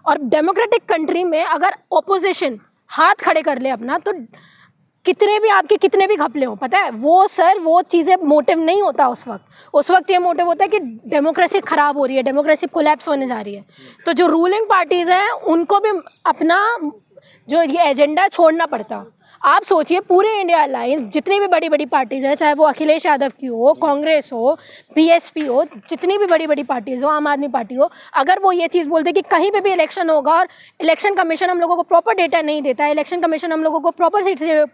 और democratic country में अगर ऑपोजिशन हाथ खड़े कर ले अपना, तो कितने भी आपके कितने भी घपले हों, पता है वो सर वो चीज़ें मोटिव नहीं होता उस वक्त ये मोटिव होता है कि डेमोक्रेसी ख़राब हो रही है, डेमोक्रेसी कोलैप्स होने जा रही है। तो जो रूलिंग पार्टीज़ हैं उनको भी अपना जो ये एजेंडा छोड़ना पड़ता। आप सोचिए पूरे इंडिया अलायंस जितनी भी बड़ी बड़ी पार्टीज़ हैं, चाहे वो अखिलेश यादव की हो, कांग्रेस हो, बीएसपी हो, जितनी भी बड़ी बड़ी पार्टीज़ हो, आम आदमी पार्टी हो, अगर वो ये चीज़ बोलते कि कहीं पे भी इलेक्शन होगा और इलेक्शन कमीशन हम लोगों को प्रॉपर डेटा नहीं देता है, इलेक्शन कमीशन हम लोगों को प्रॉपर सीट से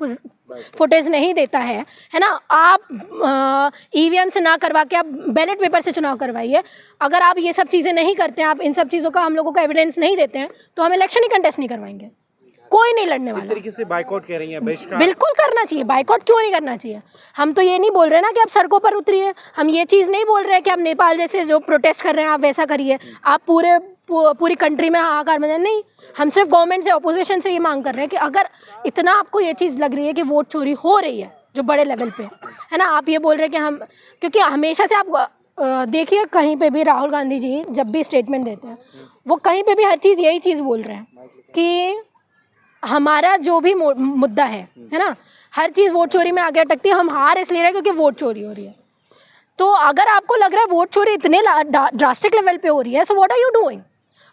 फुटेज नहीं देता है ना, आप ईवीएम से ना करवा के आप बैलेट पेपर से चुनाव करवाइए। अगर आप ये सब चीज़ें नहीं करते हैं, आप इन सब चीज़ों का हम लोगों को एविडेंस नहीं देते हैं, तो हम इलेक्शन ही कंटेस्ट नहीं करवाएंगे, कोई नहीं लड़ने वाला। तरीके से बाइकआउट कह रही हैं, बहिष्कार बिल्कुल करना चाहिए। बाइकआउट क्यों नहीं करना चाहिए? हम तो ये नहीं बोल रहे ना कि आप सड़कों पर उतरिए, हम ये चीज़ नहीं बोल रहे कि आप नेपाल जैसे जो प्रोटेस्ट कर रहे हैं आप वैसा करिए, आप पूरी कंट्री में हाहाकार मचाए, नहीं। हम सिर्फ गवर्नमेंट से, अपोजिशन से ये मांग कर रहे हैं कि अगर इतना आपको ये चीज़ लग रही है कि वोट चोरी हो रही है जो बड़े लेवल पे है ना, आप ये बोल रहे हैं कि हम, क्योंकि हमेशा से आप देखिए कहीं पे भी राहुल गांधी जी जब भी स्टेटमेंट देते हैं वो कहीं पे भी हर चीज़ यही चीज़ बोल रहे हैं कि हमारा जो भी मुद्दा है ना, हर चीज़ वोट चोरी में आगे अटकती है, हम हार इसलिए रहे क्योंकि वोट चोरी हो रही है। तो अगर आपको लग रहा है वोट चोरी इतने ड्रास्टिक लेवल पे हो रही है, so what are you doing?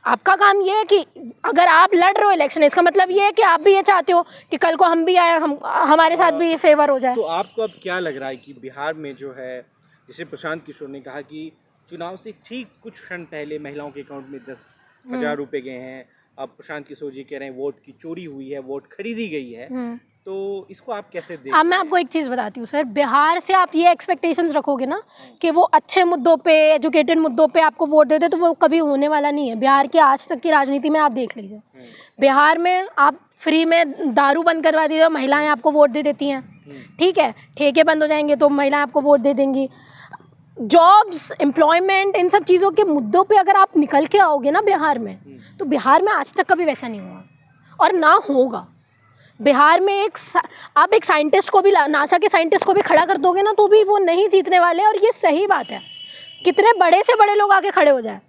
आपका काम ये है कि अगर आप लड़ रहे हो इलेक्शन, इसका मतलब ये है कि आप भी ये चाहते हो कि कल को हम भी आए, हमारे साथ भी ये फेवर हो जाए। तो आपको अब क्या लग रहा है कि बिहार में जो है, जैसे प्रशांत किशोर ने कहा कि चुनाव से ठीक कुछ क्षण पहले महिलाओं के अकाउंट में 10,000 रुपए गए हैं, अब प्रशांत किशोर जी कह रहे हैं वोट की चोरी हुई है, वोट खरीदी गई है, तो इसको आप कैसे देखते हैं? अब मैं आपको एक चीज़ बताती हूँ सर, बिहार से आप ये एक्सपेक्टेशंस रखोगे ना कि वो अच्छे मुद्दों पे, एजुकेटेड मुद्दों पे आपको वोट देते, तो वो कभी होने वाला नहीं है। बिहार की आज तक की राजनीति में आप देख लीजिए, बिहार में आप फ्री में दारू बंद करवा दीजिए, महिलाएं आपको वोट दे देती हैं, ठीक है, ठेके बंद हो जाएंगे तो महिलाएं आपको वोट दे देंगी। जॉब्स, एम्प्लॉयमेंट, इन सब चीज़ों के मुद्दों पे अगर आप निकल के आओगे ना बिहार में, तो बिहार में आज तक कभी वैसा नहीं हुआ और ना होगा। बिहार में आप एक साइंटिस्ट को भी, नासा के साइंटिस्ट को भी खड़ा कर दोगे ना, तो भी वो नहीं जीतने वाले, और ये सही बात है। कितने बड़े से बड़े लोग आके खड़े हो जाए,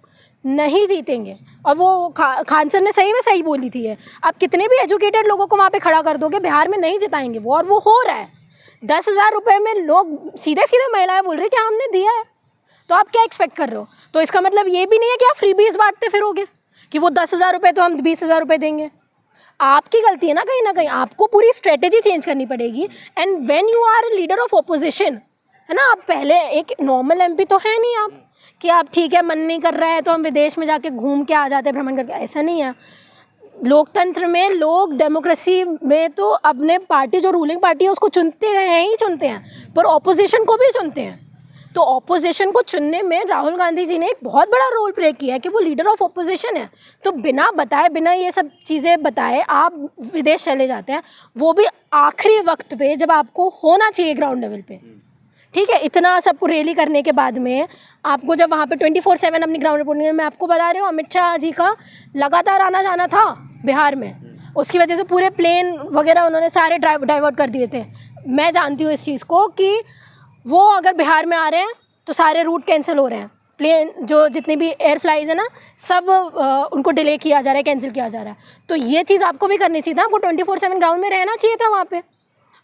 नहीं जीतेंगे। और वो खान सर ने सही में सही बोली थी है, आप कितने भी एजुकेटेड लोगों को वहाँ पे खड़ा कर दोगे, बिहार में नहीं जिताएंगे वो, और वो हो रहा है। 10,000 रुपये में लोग सीधे सीधे महिलाएं बोल रही है कि हमने दिया है, तो आप क्या एक्सपेक्ट कर रहे हो? तो इसका मतलब ये भी नहीं है कि आप फ्री बीज बांटते फिरोगे कि वो 10,000 रुपये तो हम 20,000 रुपये देंगे। आपकी गलती है ना कहीं, आपको पूरी स्ट्रेटेजी चेंज करनी पड़ेगी। And when you are leader of opposition, है ना, आप पहले एक नॉर्मल एमपी तो है नहीं आप कि आप ठीक है मन नहीं कर रहा है तो हम विदेश में जाके घूम के आ जाते हैं भ्रमण करके, ऐसा नहीं है। लोकतंत्र में लोग, डेमोक्रेसी में तो अपने पार्टी, जो रूलिंग पार्टी है उसको चुनते हैं ही चुनते हैं, पर ऑपोजिशन को भी चुनते हैं। तो ऑपोजिशन को चुनने में राहुल गांधी जी ने एक बहुत बड़ा रोल प्ले किया है कि वो लीडर ऑफ ऑपोजिशन है। तो बिना बताए, बिना ये सब चीज़ें बताए आप विदेश चले जाते हैं, वो भी आखिरी वक्त पे जब आपको होना चाहिए ग्राउंड लेवल पे, ठीक है। इतना सबको रैली करने के बाद में आपको जब वहाँ पे 24/7 अपनी ग्राउंड रिपोर्टिंग, मैं आपको बता रही हूँ अमित शाह जी का लगातार आना जाना था बिहार में, उसकी वजह से पूरे प्लेन वगैरह उन्होंने सारे डाइवर्ट कर दिए थे। मैं जानती हूँ इस चीज़ को कि वो अगर बिहार में आ रहे हैं तो सारे रूट कैंसिल हो रहे हैं, प्लेन जो जितनी भी एयर फ्लाइज है ना, सब उनको डिले किया जा रहा है, कैंसिल किया जा रहा है। तो ये चीज़ आपको भी करनी चाहिए था, आपको 24/7 ग्राउंड में रहना चाहिए था वहाँ पे।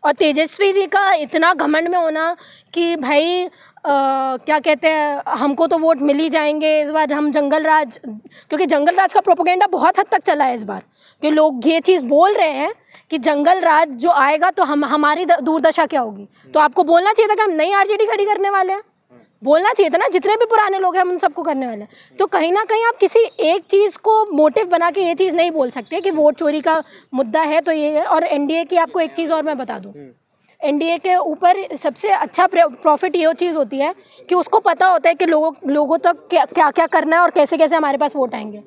और तेजस्वी जी का इतना घमंड में होना कि भाई क्या कहते हैं, हमको तो वोट मिल ही जाएंगे इस बार, हम जंगल राज, क्योंकि जंगल राज का प्रोपेगेंडा बहुत हद तक चला है इस बार, कि लोग ये चीज़ बोल रहे हैं कि जंगल राज जो आएगा तो हमारी दूरदशा क्या होगी। तो आपको बोलना चाहिए था कि हम नई आरजेडी खड़ी करने वाले हैं, बोलना चाहिए था ना, जितने भी पुराने लोग हैं हम उन सबको करने वाले हैं। तो कहीं ना कहीं आप किसी एक चीज़ को मोटिव बना के ये चीज़ नहीं बोल सकते कि वोट चोरी का मुद्दा है तो ये है। और एनडीए की आपको एक चीज़ और मैं बता दूं, एनडीए के ऊपर सबसे अच्छा प्रॉफिट ये चीज़ होती है कि उसको पता होता है कि लोगों तक क्या क्या करना है और कैसे कैसे हमारे पास वोट आएंगे।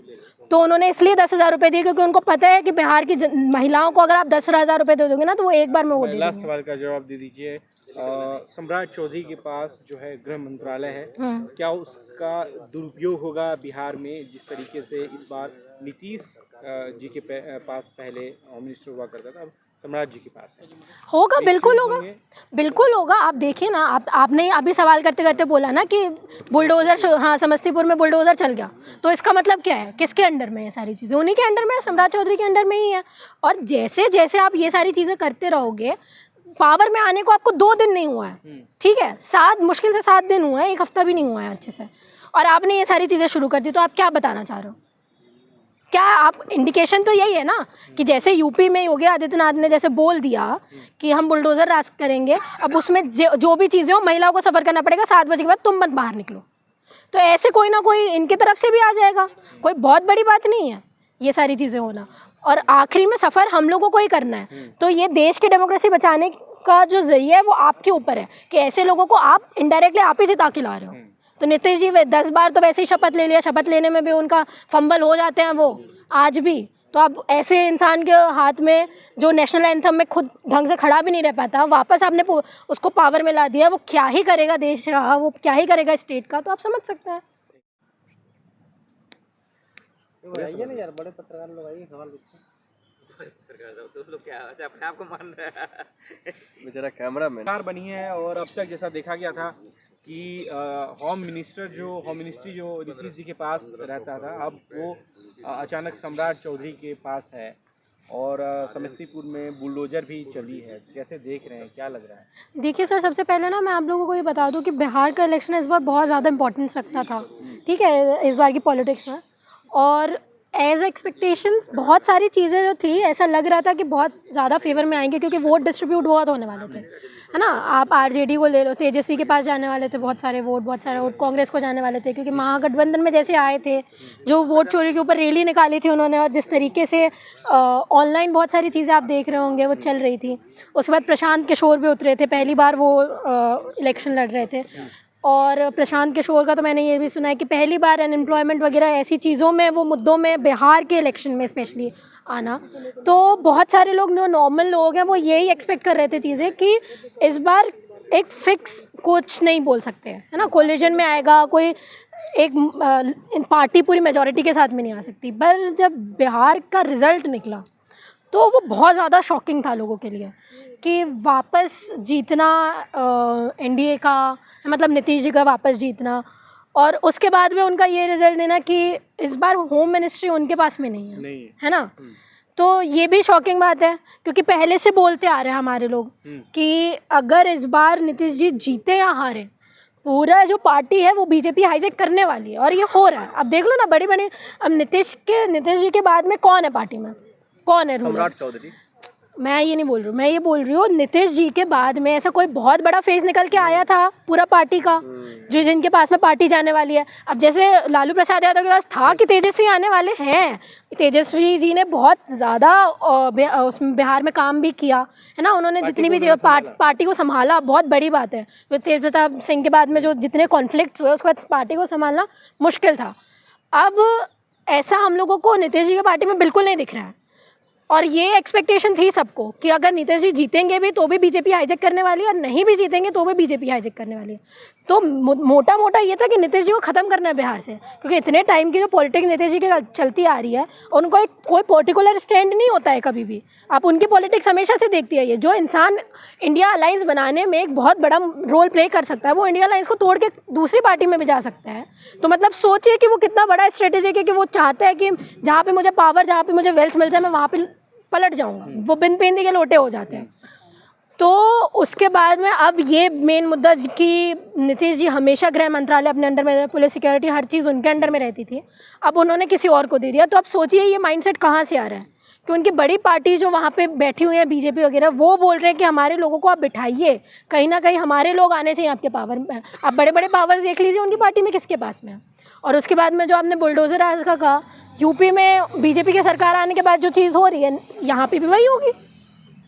तो उन्होंने इसलिए 10,000 रुपये दिए क्योंकि उनको पता है कि बिहार की महिलाओं को अगर आप 10,000 रुपये दे दोगे ना तो वो एक बार में वोट दे देंगे। सवाल का जवाब दे दीजिए। सम्राट चौधरी के पास जो है गृह मंत्रालय है, क्या उसका दुरुपयोग होगा बिहार में, जिस तरीके से इस बार नीतीश जी के पास पहले मिनिस्टर हुआ करता था, अब सम्राट जी के पास है। होगा, बिल्कुल होगा, होंगे। बिल्कुल होगा। आप देखिए ना, आपने अभी सवाल करते करते बोला ना कि बुलडोज़र, हाँ, समस्तीपुर में बुलडोज़र चल गया, तो इसका मतलब क्या है? किसके अंडर में है सारी चीज़ें? उन्हीं के अंडर में है, सम्राट चौधरी के अंडर में ही है। और जैसे जैसे आप ये सारी चीज़ें करते रहोगे, पावर में आने को आपको 2 दिन नहीं हुआ है, ठीक है, 7 मुश्किल से 7 दिन हुआ है, 1 हफ्ता भी नहीं हुआ है अच्छे से, और आपने ये सारी चीज़ें शुरू कर दी। तो आप क्या बताना चाह रहे हो? क्या आप, इंडिकेशन तो यही है ना कि जैसे यूपी में योगी आदित्यनाथ ने जैसे बोल दिया कि हम बुलडोज़र राज करेंगे, अब उसमें जो भी चीज़ें हो, महिलाओं को सफ़र करना पड़ेगा, 7 बजे के बाद तुम मत बाहर निकलो। तो ऐसे कोई ना कोई इनकी तरफ से भी आ जाएगा। कोई बहुत बड़ी बात नहीं है ये सारी चीज़ें होना। और आखिरी में सफ़र हम लोगों को ही करना है। तो ये देश की डेमोक्रेसी बचाने का जो ज़रिया है वो आपके ऊपर है कि ऐसे लोगों को आप इनडायरेक्टली आप ही जिता के ला रहे हो। तो नीतीश जी 10 बार तो वैसे ही शपथ ले लिया, शपथ लेने में भी उनका फंबल हो जाते हैं वो आज भी। तो अब ऐसे इंसान के हाथ में जो नेशनल एंथम में खुद ढंग से खड़ा भी नहीं रह पाता, वापस आपने उसको पावर में ला दिया, वो क्या ही करेगा देश का, वो क्या ही करेगा स्टेट का, तो आप समझ सकते हैं। तो आइए ना यार, बड़े पत्रकार लोग आइए, सवाल पूछते हैं। तो लोग क्या अपने आप को मान रहे हैं बेचारा कैमरा मैन। सरकार बनी है और अब तक जैसा देखा गया था कि होम मिनिस्ट्री जो नीतीश जी के पास रहता था, अब वो अचानक सम्राट चौधरी के पास है और समस्तीपुर में बुलडोजर भी चली है। कैसे देख रहे हैं, क्या लग रहा है? देखिए सर, सबसे पहले ना मैं आप लोगों को ये बता दूं कि बिहार का इलेक्शन इस बार बहुत ज़्यादा इंपॉर्टेंस रखता था, ठीक है, इस बार की पॉलिटिक्स में। और एज एक्सपेक्टेशंस बहुत सारी चीज़ें जो थी, ऐसा लग रहा था कि बहुत ज़्यादा फेवर में आएंगे, क्योंकि वोट डिस्ट्रीब्यूट बहुत होने वाले थे, है ना। आप आरजेडी को ले लो, तेजस्वी के पास जाने वाले थे बहुत सारे वोट कांग्रेस को जाने वाले थे, क्योंकि महागठबंधन में जैसे आए थे, जो वोट चोरी के ऊपर रैली निकाली थी उन्होंने, और जिस तरीके से ऑनलाइन बहुत सारी चीज़ें आप देख रहे होंगे वो चल रही थी। उसके बाद प्रशांत किशोर भी उतरे थे, पहली बार वो इलेक्शन लड़ रहे थे। और प्रशांत किशोर का तो मैंने ये भी सुना है कि पहली बार अनएम्प्लॉयमेंट वगैरह ऐसी चीज़ों में, वो मुद्दों में बिहार के इलेक्शन में स्पेशली आना, तो बहुत सारे लोग जो नॉर्मल लोग हैं वो यही एक्सपेक्ट कर रहे थे चीज़ें कि इस बार एक फिक्स कुछ नहीं बोल सकते हैं, है ना, कोलिजन में आएगा कोई, एक पार्टी पूरी मेजॉरिटी के साथ में नहीं आ सकती। पर जब बिहार का रिज़ल्ट निकला तो वो बहुत ज़्यादा शॉकिंग था लोगों के लिए कि वापस जीतना एनडीए का, मतलब नीतीश जी का वापस जीतना, और उसके बाद में उनका ये रिजल्ट देना कि इस बार होम मिनिस्ट्री उनके पास में नहीं है, है ना। तो ये भी शॉकिंग बात है, क्योंकि पहले से बोलते आ रहे हैं हमारे लोग कि अगर इस बार नीतीश जी जीते या हारे, पूरा जो पार्टी है वो बीजेपी हाईजैक करने वाली है, और ये हो रहा है। अब देख लो ना, बड़ी बड़ी, अब नीतीश जी के बाद में कौन है पार्टी में, कौन है रूलर? सम्राट चौधरी। मैं ये नहीं बोल रही हूँ, मैं ये बोल रही हूँ नीतीश जी के बाद में ऐसा कोई बहुत बड़ा फेज निकल के आया था पूरा पार्टी का, जो जिनके पास में पार्टी जाने वाली है। अब जैसे लालू प्रसाद यादव के पास था कि तेजस्वी आने वाले हैं, तेजस्वी जी ने बहुत ज़्यादा उसमें बिहार में काम भी किया, है ना, उन्होंने जितनी भी पार्टी को संभाला, बहुत बड़ी बात है। तेज प्रताप सिंह के बाद में जो जितने कॉन्फ्लिक्ट हुए, उसके बाद पार्टी को संभालना मुश्किल था। अब ऐसा हम लोगों को नीतीश जी की पार्टी में बिल्कुल नहीं दिख रहा है, और ये एक्सपेक्टेशन थी सबको कि अगर नीतीश जी जीतेंगे भी तो भी बीजेपी हाईजैक करने वाली है, और नहीं भी जीतेंगे तो भी बीजेपी हाईजैक करने वाली है। तो मोटा मोटा ये था कि नीतीश जी को ख़त्म करना है बिहार से, क्योंकि इतने टाइम की जो पॉलिटिक्स नीतीश जी की चलती आ रही है, उनको एक कोई पर्टिकुलर स्टैंड नहीं होता है कभी भी। आप उनकी पॉलिटिक्स हमेशा से देखती है, ये जो इंसान इंडिया अलायंस बनाने में एक बहुत बड़ा रोल प्ले कर सकता है, वो इंडिया अलायंस को तोड़ के दूसरी पार्टी में भी जा सकता है। तो मतलब सोचिए कि वो कितना बड़ा स्ट्रेटेजिक है कि वो चाहता है कि जहाँ पे मुझे पावर, जहाँ पे मुझे वेल्थ मिल जाए, मैं वहाँ पे पलट जाऊंगा। वो बिन पेंदी के लोटे हो जाते हैं। तो उसके बाद में अब ये मेन मुद्दा कि नीतीश जी हमेशा गृह मंत्रालय अपने अंडर में, पुलिस सिक्योरिटी हर चीज़ उनके अंडर में रहती थी, अब उन्होंने किसी और को दे दिया। तो अब सोचिए ये माइंडसेट कहाँ से आ रहा है कि उनकी बड़ी पार्टी जो वहाँ पे बैठी हुई है बीजेपी वगैरह, वो बोल रहे हैं कि हमारे लोगों को आप बिठाइए, कहीं ना कहीं हमारे लोग आने चाहिए आपके पावर में। आप बड़े बड़े पावर देख लीजिए उनकी पार्टी में किसके पास में है। और उसके बाद में जो आपने बुलडोज़र राज का कहा, यूपी में बीजेपी की सरकार आने के बाद जो चीज़ हो रही है, यहाँ पे भी वही होगी।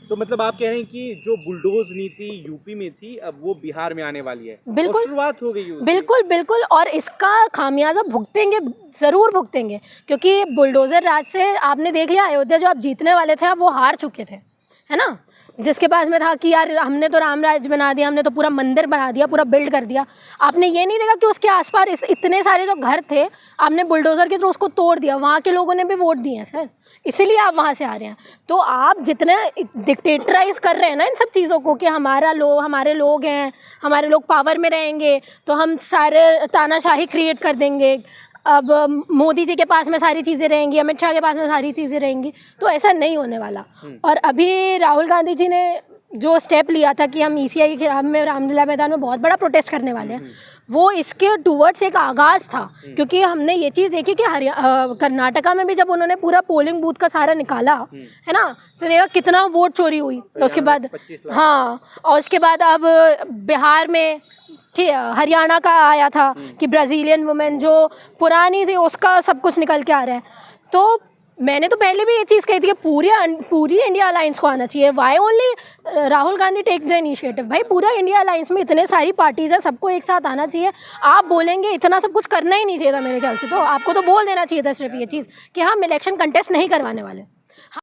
तो मतलब आप कह रहे हैं कि जो बुलडोज नीति यूपी में थी, अब वो बिहार में आने वाली है। बिल्कुल, शुरुआत हो गई उसकी। बिल्कुल बिल्कुल, और इसका खामियाजा भुगतेंगे, ज़रूर भुगतेंगे, क्योंकि बुलडोज़र राज से आपने देख लिया, अयोध्या जो आप जीतने वाले थे, अब वो हार चुके थे, है ना। जिसके पास में था कि यार हमने तो राम राज्य बना दिया, हमने तो पूरा मंदिर बना दिया, पूरा बिल्ड कर दिया, आपने ये नहीं देखा कि उसके आसपास इतने सारे जो घर थे आपने बुलडोज़र के थ्रू उसको तोड़ दिया, वहाँ के लोगों ने भी वोट दिए हैं सर, इसीलिए आप वहाँ से आ रहे हैं। तो आप जितने डिक्टेटराइज कर रहे हैं ना इन सब चीज़ों को कि हमारे लोग हैं, हमारे लोग पावर में रहेंगे तो हम सारे तानाशाही क्रिएट कर देंगे, अब मोदी जी के पास में सारी चीज़ें रहेंगी, अमित शाह के पास में सारी चीज़ें रहेंगी, तो ऐसा नहीं होने वाला। और अभी राहुल गांधी जी ने जो स्टेप लिया था कि हम ECI के खिलाफ में रामलीला मैदान में बहुत बड़ा प्रोटेस्ट करने वाले हैं, वो इसके टूवर्ड्स एक आगाज़ था। क्योंकि हमने ये चीज़ देखी कि कर्नाटका में भी जब उन्होंने पूरा पोलिंग बूथ का सारा निकाला है ना, तो देखा कितना वोट चोरी हुई। उसके बाद हाँ, और उसके बाद अब बिहार में ठीक हरियाणा का आया था कि ब्राज़ीलियन वुमेन जो पुरानी थी उसका सब कुछ निकल के आ रहा है। तो मैंने तो पहले भी ये चीज़ कही थी कि पूरी इंडिया अलायंस को आना चाहिए। Why only Rahul Gandhi take the initiative? भाई पूरा इंडिया अलायंस में इतने सारी पार्टीज़ हैं, सबको एक साथ आना चाहिए। आप बोलेंगे इतना सब कुछ करना ही नहीं चाहिए था मेरे ख्याल से, तो आपको तो बोल देना चाहिए था सिर्फ ये चीज़ कि हम इलेक्शन कंटेस्ट नहीं करवाने वाले।